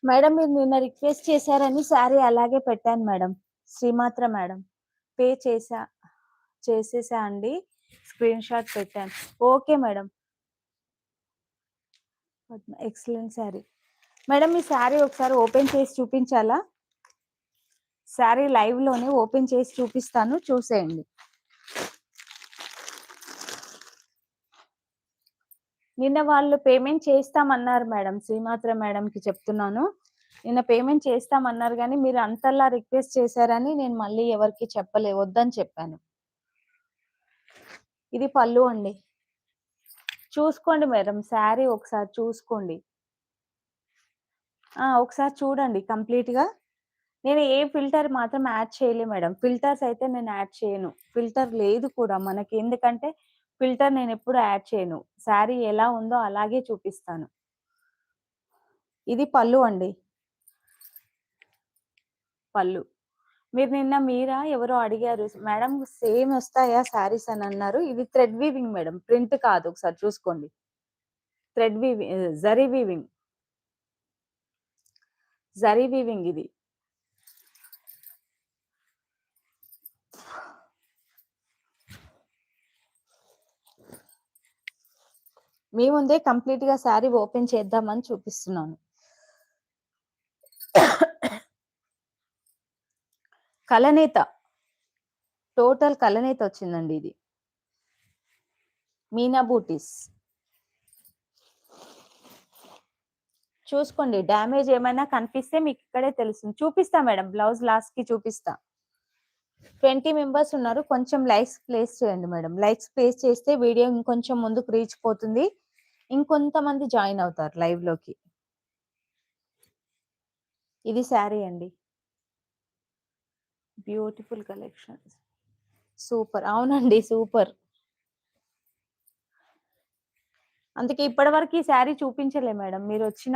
Madam మీరు నిన్న request చేశారని శారీ అలాగే పెట్టాను మేడం. శ్రీమాత్ర మేడం. పే చేసేసా అండి. స్క్రీన్ షాట్ పెట్టాను. Okay madam. Excellent sari. Madam ఈ శారీ ఒకసారి ఓపెన్ చేసి చూపించాలా? శారీ లైవ్‌లోనే ఓపెన్ చేసి చూపిస్తాను చూసేయండి. నిన్న వాళ్ళు పేమెంట్ చేస్తామన్నారు మేడం. శ్రీమాత్ర మేడంకి చెప్తున్నాను. నిన్న పేమెంట్ చేస్తామన్నారు గానీ మీరు అంతలా రిక్వెస్ట్ చేశారని నేను మళ్ళీ ఎవరికీ వద్దని చెప్పాను. ఇది పళ్ళు అండి. చూసుకోండి మేడం. శారీ ఒకసారి చూసుకోండి. ఒకసారి చూడండి కంప్లీట్‌గా. నేను ఏ ఫిల్టర్ మాత్రం యాడ్ చేయలే మేడం. ఫిల్టర్స్ అయితే నేను యాడ్ చేయను. ఫిల్టర్ లేదు కూడా మనకి. ఎందుకంటే ఫిల్టర్ నేనెప్పుడు యాడ్ చేయను. శారీ ఎలా ఉందో అలాగే చూపిస్తాను. ఇది పళ్ళు అండి. పళ్ళు. మీరు నిన్న ఎవరో అడిగారు. మేడం సేమ్ ఒస్తాయా శారీస్ అని అన్నారు. ఇది థ్రెడ్ వీవింగ్ మేడం. ప్రింట్ కాదు. ఒకసారి చూసుకోండి. Thread zari weaving. Zari weaving ఇది. మీ ముందే కంప్లీట్‌గా శారీ ఓపెన్ చేద్దామని చూపిస్తున్నాను. కలనేత. టోటల్ కలనేత వచ్చిందండి ఇది. మీనా బూటీస్. చూసుకోండి. డ్యామేజ్ ఏమైనా కనిపిస్తే మీకు ఇక్కడే తెలుస్తుంది. చూపిస్తా మేడం. బ్లౌజ్ లాస్ట్‌కి చూపిస్తా. 20 మెంబర్స్ ఉన్నారు. కొంచెం లైక్స్ ప్లేస్ చేయండి మేడం. లైక్స్ ప్లేస్ చేస్తే వీడియో ఇంకొంచెం ముందుకు రీచ్ పోతుంది. ఇంకొంతమంది జాయిన్ అవుతారు లైవ్‌లోకి. ఇది శారీ అండి. Beautiful collections. సూపర్. అవునండి. సూపర్. అందుకే ఇప్పటి వరకు ఈ శారీ చూపించలే మేడం. మీరొచ్చినా